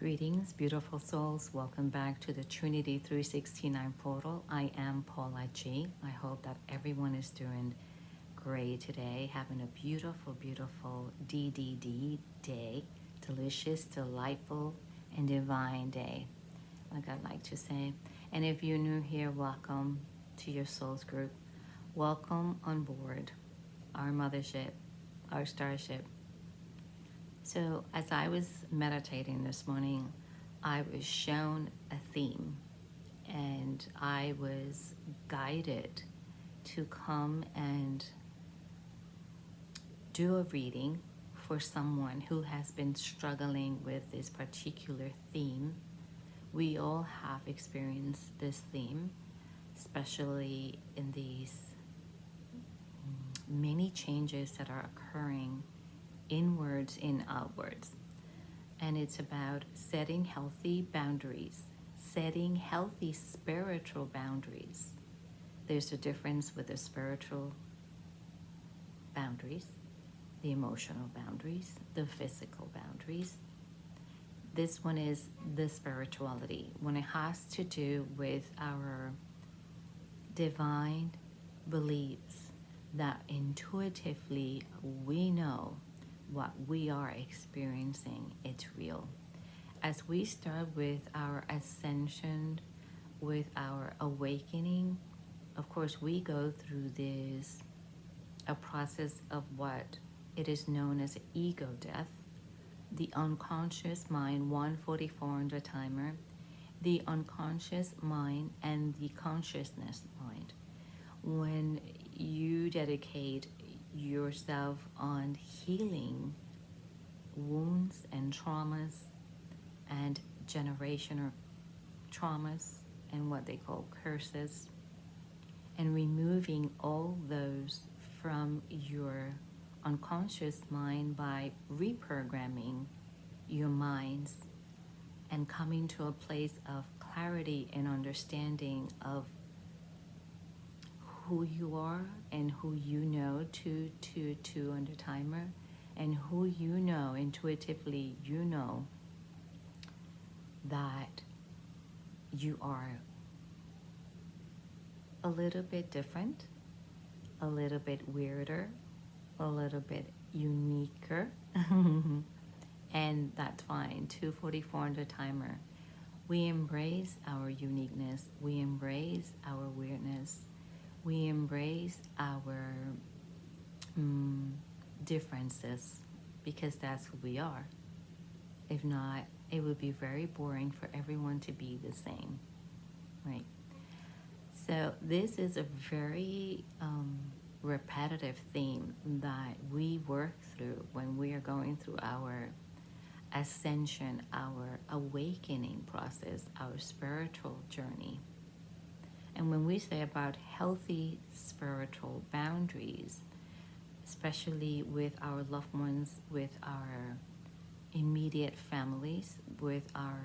Greetings, beautiful souls. Welcome back to the Trinity 369 portal. I am PaulaG. I hope that everyone is doing great today, having a beautiful, beautiful DDD day, delicious, delightful, and divine day, like I like to say. And if you're new here, welcome to your souls group. Welcome on board our mothership, our starship. So as I was meditating this morning, I was shown a theme and I was guided to come and do a reading for someone who has been struggling with this particular theme. We all have experienced this theme, especially in these many changes that are occurring inwards and outwards. And it's about setting healthy boundaries, setting healthy spiritual boundaries. There's a difference with the spiritual boundaries, the emotional boundaries, the physical boundaries. This one is the spirituality, when it has to do with our divine beliefs that intuitively we know what we are experiencing, it's real. As we start with our ascension, with our awakening, of course, we go through a process of what it is known as ego death, the unconscious mind, 144 on the timer, the unconscious mind, and the consciousness mind. When you dedicate yourself on healing wounds and traumas and generational traumas and what they call curses, and removing all those from your unconscious mind by reprogramming your minds and coming to a place of clarity and understanding of who you are and who you know, 222 on the timer, and who you know intuitively, you know that you are a little bit different, a little bit weirder, a little bit uniquer, and that's fine. 244 on the timer. We embrace our uniqueness. We embrace our weirdness. We embrace our differences because that's who we are. If not, it would be very boring for everyone to be the same, right? So this is a very repetitive theme that we work through when we are going through our ascension, our awakening process, our spiritual journey. And when we say about healthy spiritual boundaries, especially with our loved ones, with our immediate families, with our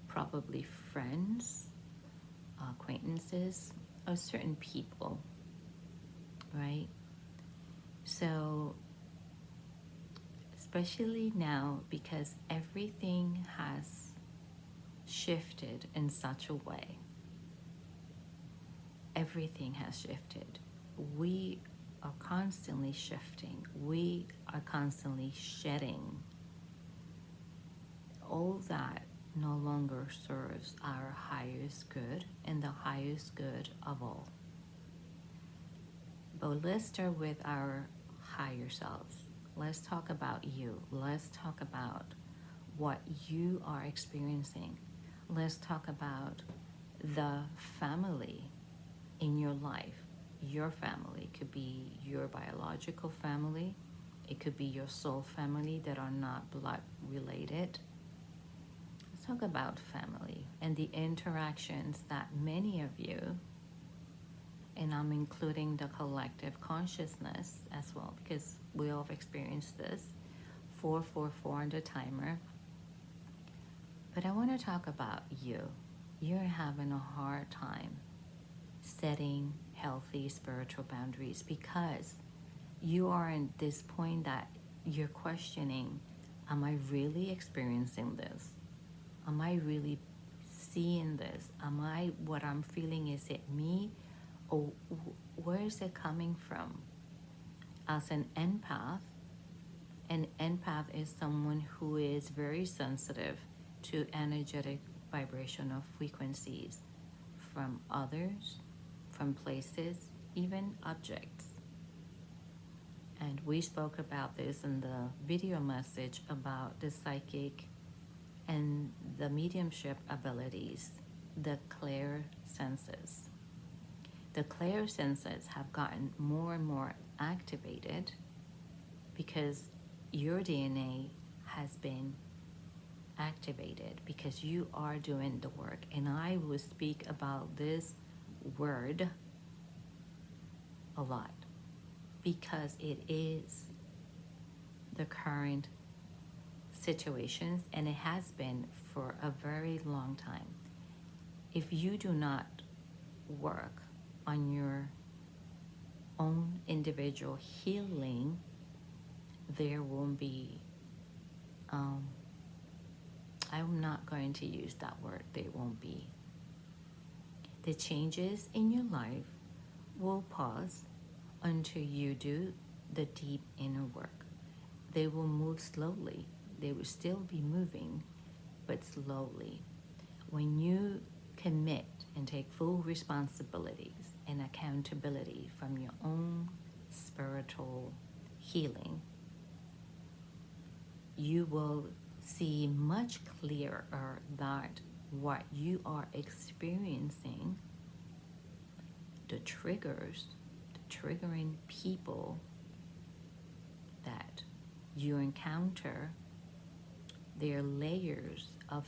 probably friends, acquaintances, or certain people, right? So, especially now, because everything has shifted in such a way. Everything has shifted. We are constantly shifting. We are constantly shedding. All that no longer serves our highest good and the highest good of all. But let's start with our higher selves. Let's talk about you. Let's talk about what you are experiencing. Let's talk about the family in your life. Your family could be your biological family. It could be your soul family that are not blood related. Let's talk about family and the interactions that many of you, and I'm including the collective consciousness as well, because we all have experienced this, 444 on the timer. But I want to talk about you. You're having a hard time setting healthy spiritual boundaries because you are in this point that you're questioning, Am I really experiencing this? Am I really seeing this? What I'm feeling, is it me? Or where is it coming from? As an empath is someone who is very sensitive to energetic vibrational frequencies from others, from places, even objects. And we spoke about this in the video message about the psychic and the mediumship abilities, the clear senses. The clear senses have gotten more and more activated because your DNA has been activated, because you are doing the work. And I will speak about this word a lot because it is the current situations, and it has been for a very long time. If you do not work on your own individual healing, there won't be, I'm not going to use that word, there won't be. The changes in your life will pause until you do the deep inner work. They will move slowly. They will still be moving, but slowly. When you commit and take full responsibilities and accountability from your own spiritual healing, you will see much clearer that what you are experiencing, the triggers, the triggering people that you encounter, their layers of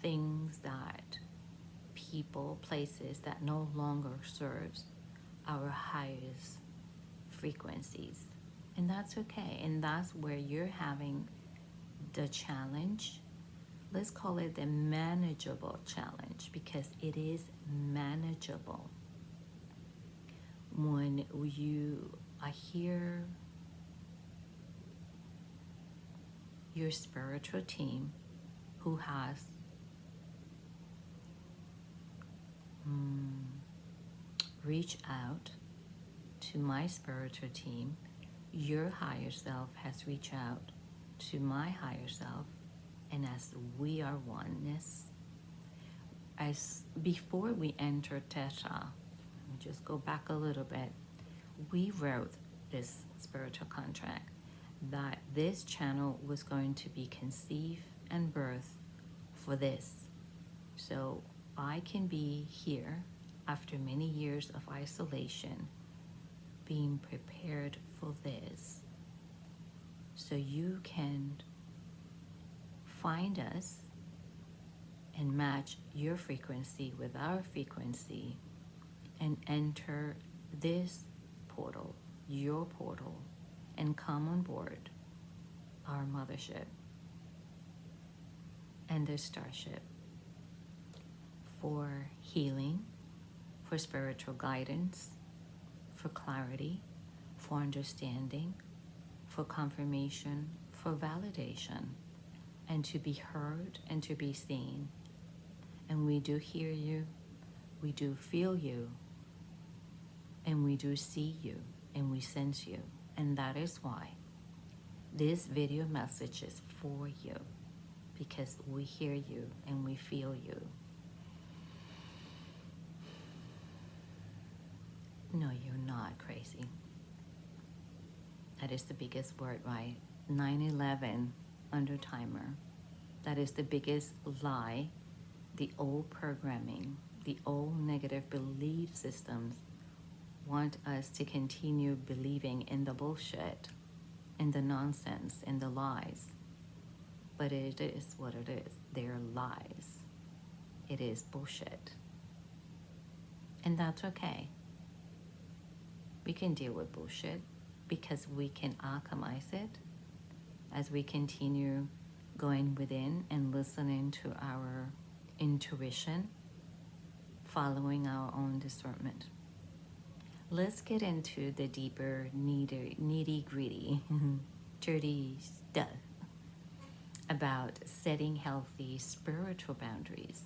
things that people, places that no longer serves our highest frequencies. And that's okay. And that's where you're having the challenge. Let's call it the manageable challenge, because it is manageable. When I hear your spiritual team who has reached out to my spiritual team, your higher self has reached out to my higher self, and as we are oneness, as before we enter Theta, let me just go back a little bit, we wrote this spiritual contract that this channel was going to be conceived and birthed for this. So I can be here after many years of isolation, being prepared for this. So you can find us and match your frequency with our frequency and enter this portal, your portal, and come on board our mothership and the starship for healing, for spiritual guidance, for clarity, for understanding, for confirmation, for validation, and to be heard and to be seen. And we do hear you, we do feel you, and we do see you, and we sense you. And that is why this video message is for you, because we hear you and we feel you. No, you're not crazy. That is the biggest word, right? 9/11 under timer. That is the biggest lie. The old programming, the old negative belief systems want us to continue believing in the bullshit, in the nonsense, in the lies. But it is what it is. They're lies. It is bullshit. And that's okay. We can deal with bullshit because we can alchemize it as we continue going within and listening to our intuition, following our own discernment. Let's get into the deeper, nitty gritty, dirty stuff. about setting healthy spiritual boundaries.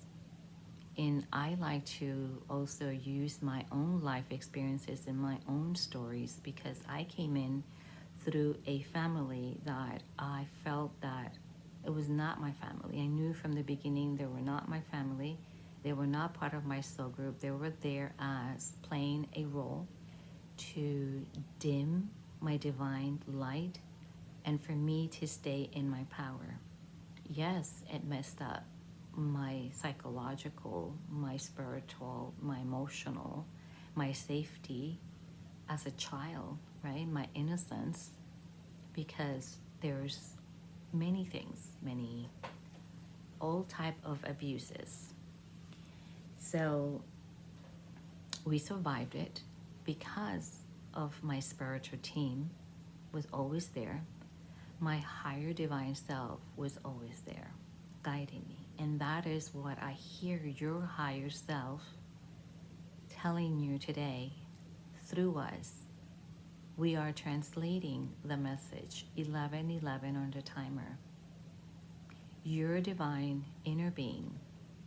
And I like to also use my own life experiences and my own stories, because I came in through a family that I felt that it was not my family. I knew from the beginning they were not my family. They were not part of my soul group. They were there as playing a role to dim my divine light and for me to stay in my power. Yes, it messed up my psychological, my spiritual, my emotional, my safety as a child, right? My innocence, because there's many things, many all type of abuses. So we survived it because of my spiritual team was always there. My higher divine self was always there, guiding me. And that is what I hear your higher self telling you today through us. We are translating the message 1111 on the timer. Your divine inner being,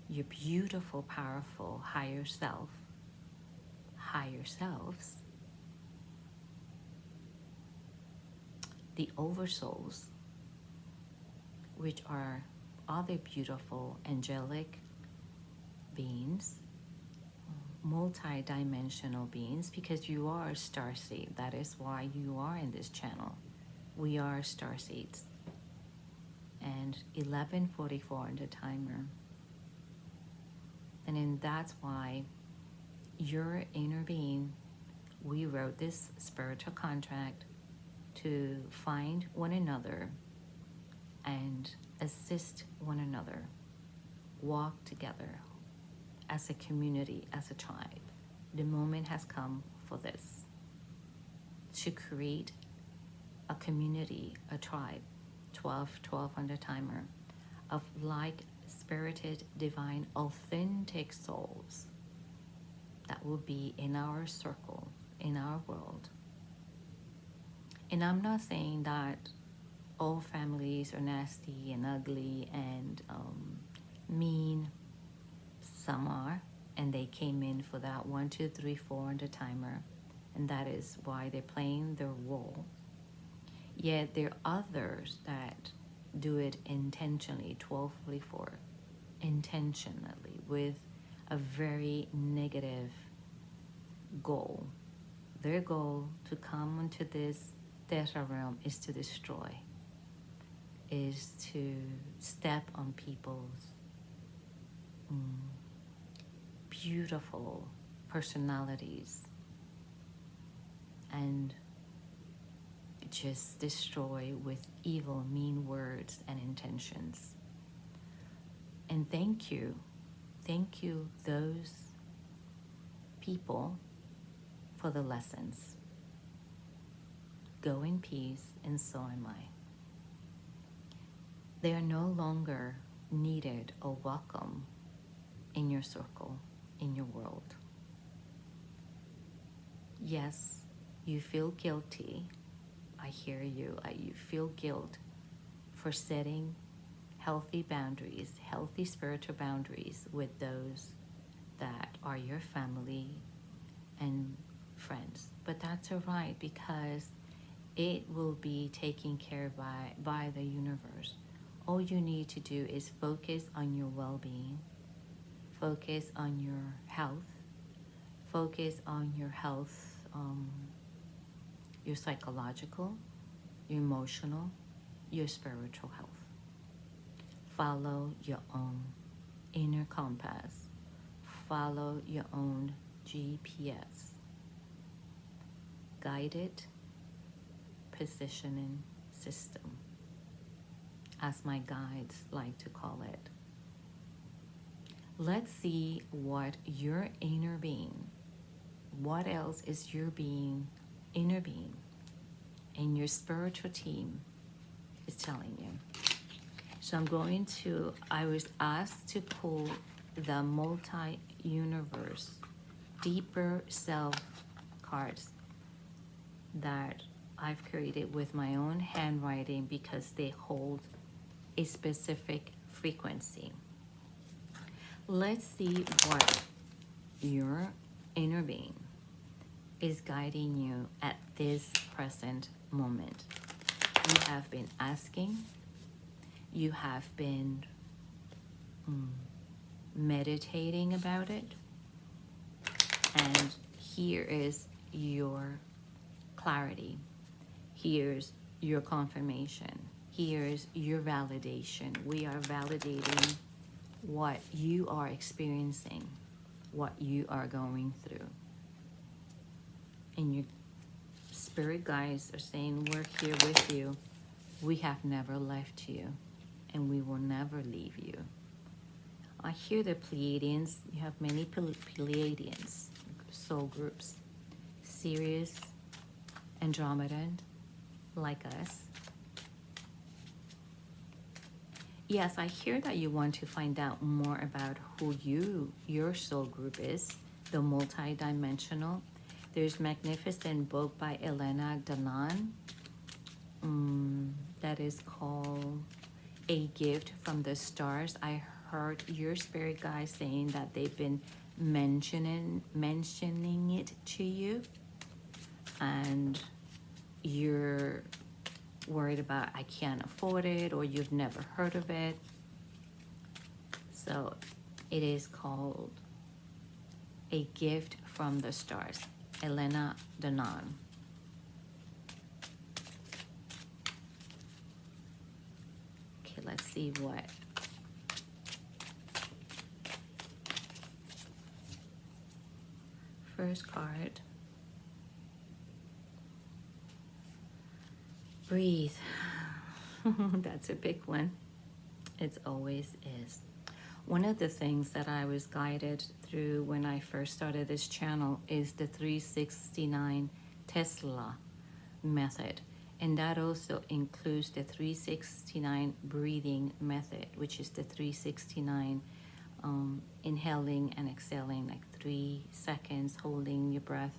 your beautiful, powerful higher self, higher selves, the oversouls, which are other beautiful angelic beings, multi-dimensional beings, because you are a starseed. That is why you are in this channel. We are starseeds. And 11:44 on the timer. And then that's why your inner being, we wrote this spiritual contract to find one another and assist one another, walk together as a community, as a tribe. The moment has come for this, to create a community, a tribe, 12 on the timer, of like-spirited, divine, authentic souls that will be in our circle, in our world. And I'm not saying that all families are nasty and ugly and mean. Some are, and they came in for that 1, 2, 3, 4 on the timer, and that is why they're playing their role. Yet there are others that do it intentionally, 12:44, intentionally, with a very negative goal. Their goal to come into this theta realm is to destroy, is to step on people's beautiful personalities and just destroy with evil, mean words and intentions. And thank you, those people, for the lessons. Go in peace, and so am I. They are no longer needed or welcome in your circle, in your world. Yes, you feel guilty. I hear you. You feel guilt for setting healthy boundaries, healthy spiritual boundaries with those that are your family and friends. But that's all right, because it will be taken care of by the universe. All you need to do is focus on your well-being, focus on your health, focus on your health, your psychological, your emotional, your spiritual health. Follow your own inner compass. Follow your own GPS. Guided positioning system, as my guides like to call it. Let's see what your inner being, what else is your inner being, and your spiritual team is telling you. So I was asked to pull the multi-universe, deeper self cards that I've created with my own handwriting, because they hold a specific frequency. Let's see what your inner being is guiding you at this present moment. You have been asking, you have been meditating about it, and here is your clarity. Here's your confirmation. Here's your validation. We are validating what you are experiencing, what you are going through. And your spirit guides are saying, we're here with you. We have never left you, and we will never leave you. I hear the Pleiadians. You have many Pleiadians, soul groups. Sirius, Andromedan, like us. Yes, I hear that you want to find out more about who your soul group is, the multidimensional. There's magnificent book by Elena Danaan that is called A Gift from the Stars. I heard your spirit guide saying that they've been mentioning it to you, and you're worried about I can't afford it, or you've never heard of it. So it is called A Gift from the Stars, Elena Danaan. Okay, let's see what first card. Breathe. That's a big one. It always is. One of the things that I was guided through when I first started this channel is the 369 Tesla method. And that also includes the 369 breathing method, which is the 369 inhaling and exhaling, like 3 seconds holding your breath,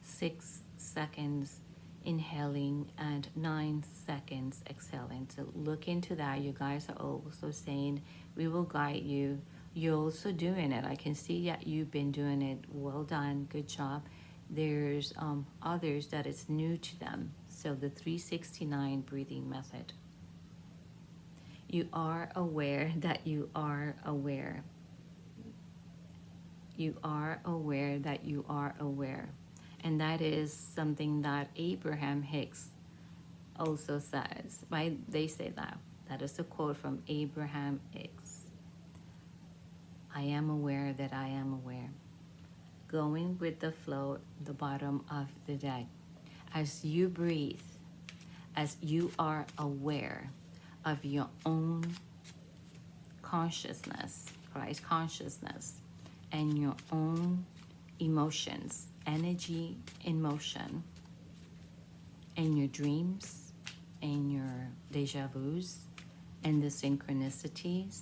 6 seconds inhaling, and 9 seconds exhaling. So look into that. You guys are also saying we will guide you. You're also doing it. I can see that you've been doing it. Well done. Good job. There's others that it's new to them. So the 369 breathing method. You are aware that you are aware. You are aware that you are aware. And that is something that Abraham Hicks also says. Right? They say that. That is a quote from Abraham Hicks. I am aware that I am aware. Going with the flow, the bottom of the deck. As you breathe, as you are aware of your own consciousness, Christ consciousness, and your own emotions, energy in motion, and your dreams, and your deja vus, and the synchronicities,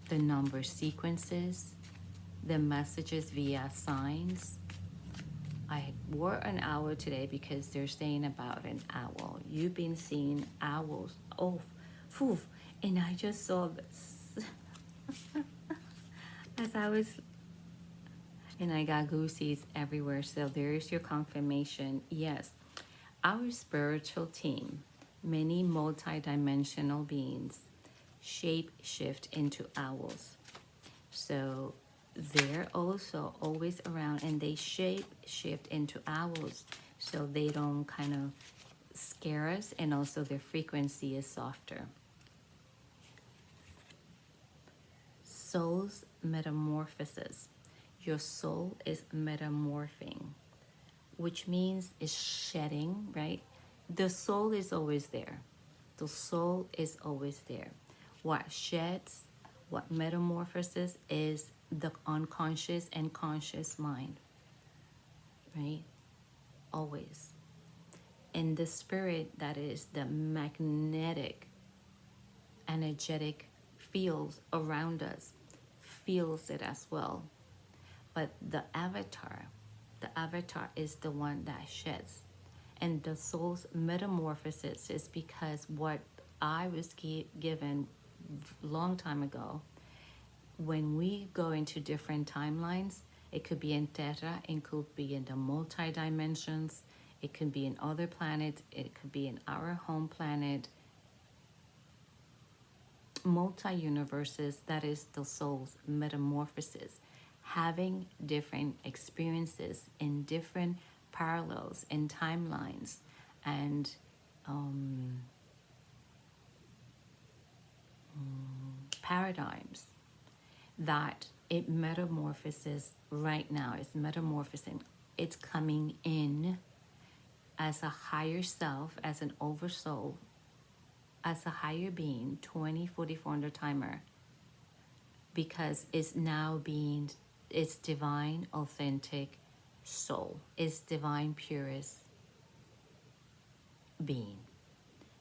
the number sequences, the messages via signs. I wore an owl today because they're saying about an owl. You've been seeing owls. Oh, phew. And I just saw this as I was, and I got goosies everywhere. So there's your confirmation. Yes, our spiritual team, many multidimensional beings, shape shift into owls. So they're also always around, and they shape shift into owls so they don't kind of scare us, and also their frequency is softer. Soul's metamorphosis. Your soul is metamorphing, which means it's shedding, right? The soul is always there. The soul is always there. What sheds, what metamorphoses is the unconscious and conscious mind, right? Always. And the spirit, that is the magnetic, energetic fields around us, feels it as well. But the avatar is the one that sheds. And the soul's metamorphosis is because what I was given long time ago. When we go into different timelines, it could be in theta, it could be in the multi dimensions, it could be in other planets, it could be in our home planet, multi universes. That is the soul's metamorphosis, having different experiences in different parallels and timelines and paradigms, that it metamorphoses right now. It's metamorphosing. It's coming in as a higher self, as an oversoul, as a higher being, 2044 timer, because it's now being its divine, authentic soul, its divine, purest being.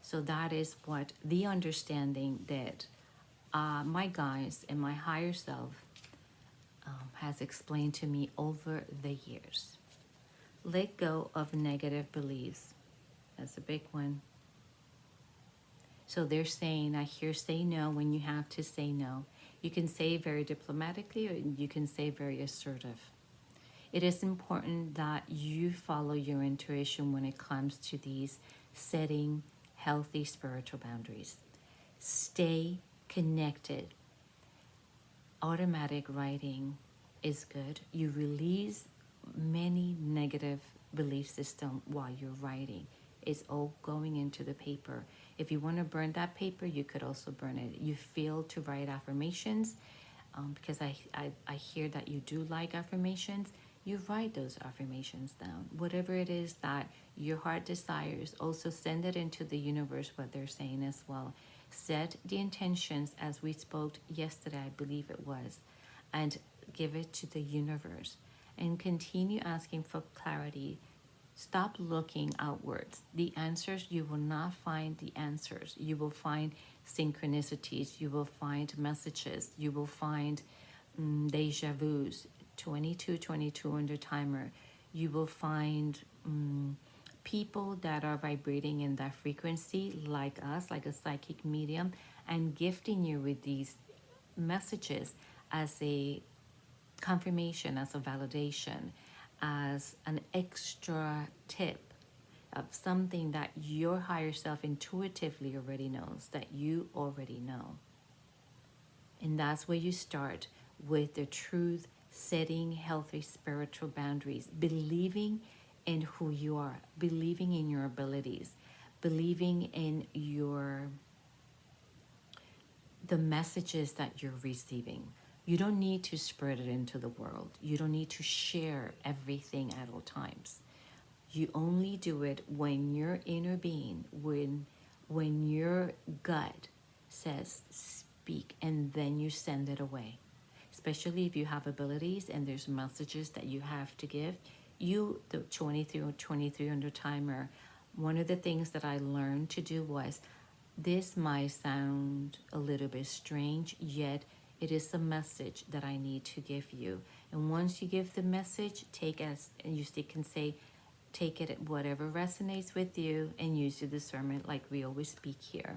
So that is what the understanding that my guides and my higher self has explained to me over the years. Let go of negative beliefs. That's a big one. So they're saying, I hear say no when you have to say no. You can say very diplomatically or you can say very assertive. It is important that you follow your intuition when it comes to these setting healthy spiritual boundaries. Stay connected. Automatic writing is good. You release many negative belief system while you're writing. It's all going into the paper. If you want to burn that paper, you could also burn it. You feel to write affirmations, because I hear that you do like affirmations. You write those affirmations down. Whatever it is that your heart desires, also send it into the universe, what they're saying as well. Set the intentions as we spoke yesterday, I believe it was, and give it to the universe. And continue asking for clarity. Stop looking outwards. The answers, you will not find the answers. You will find synchronicities. You will find messages. You will find deja vus. 2222 under timer. You will find people that are vibrating in that frequency like us, like a psychic medium, and gifting you with these messages as a confirmation, as a validation, as an extra tip of something that your higher self intuitively already knows, that you already know. And that's where you start with the truth, setting healthy spiritual boundaries, believing in who you are, believing in your abilities, believing in the messages that you're receiving. You don't need to spread it into the world. You don't need to share everything at all times. You only do it when your inner being, when your gut says speak, and then you send it away. Especially if you have abilities and there's messages that you have to give. You, the 23 under timer, one of the things that I learned to do was, this might sound a little bit strange, yet it is a message that I need to give you. And once you give the message, take as, and you still can say, take it at whatever resonates with you and use your discernment like we always speak here.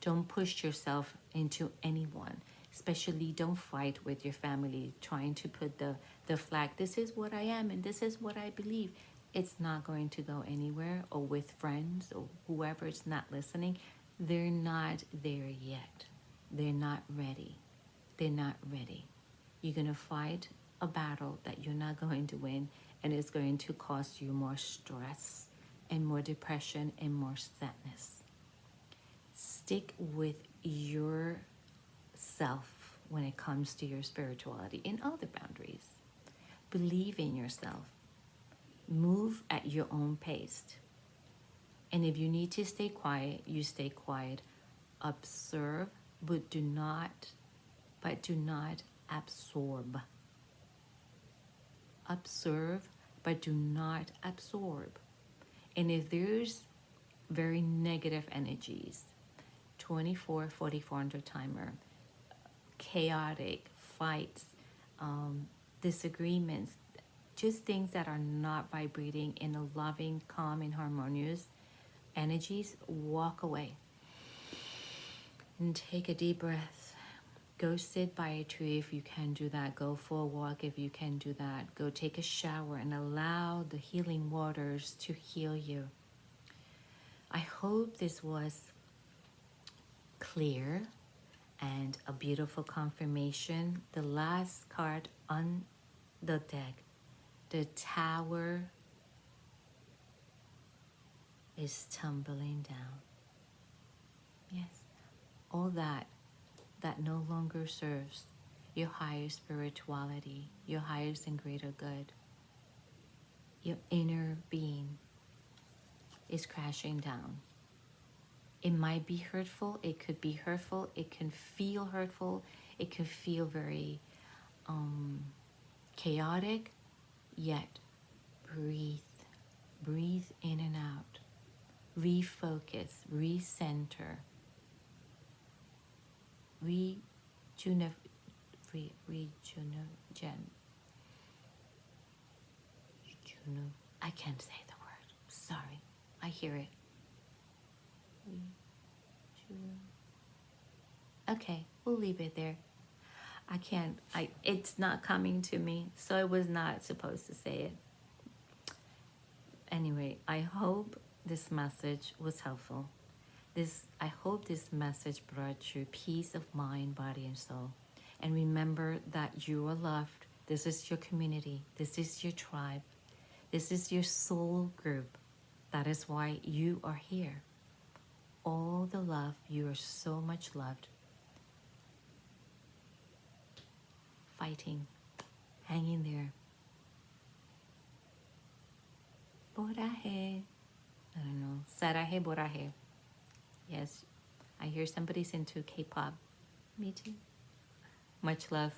Don't push yourself into anyone. Especially don't fight with your family trying to put the flag, this is what I am and this is what I believe. It's not going to go anywhere. Or with friends or whoever is not listening, they're not there yet. They're not ready. They're not ready. You're going to fight a battle that you're not going to win, and it's going to cause you more stress and more depression and more sadness. Stick with your self when it comes to your spirituality and other boundaries. Believe in yourself. Move at your own pace. And if you need to stay quiet, you stay quiet. Observe, but do not absorb. Observe, but do not absorb. And if there's very negative energies, 2444 under timer, chaotic fights, disagreements, just things that are not vibrating in a loving, calm, and harmonious energies, walk away. And take a deep breath. Go sit by a tree if you can do that. Go for a walk if you can do that. Go take a shower and allow the healing waters to heal you. I hope this was clear and a beautiful confirmation. The last card on the deck, the Tower, is tumbling down. Yes, all that no longer serves your higher spirituality, your highest and greater good, your inner being is crashing down. It might be hurtful, it could be hurtful, it can feel hurtful, it can feel very chaotic, yet breathe. Breathe in and out. Refocus, recenter, rejuvenate, I can't say the word. Sorry, I hear it. Okay, we'll leave it there. It's not coming to me, so I was not supposed to say it. Anyway, I hope this message was helpful. I hope this message brought you peace of mind, body, and soul. And remember that you are loved. This is your community. This is your tribe. This is your soul group. That is why you are here. All the love. You are so much loved. Fighting. Hanging there. Boraje. I don't know. Saraje boraje. Yes, I hear somebody's into K-pop. Me too. Much love.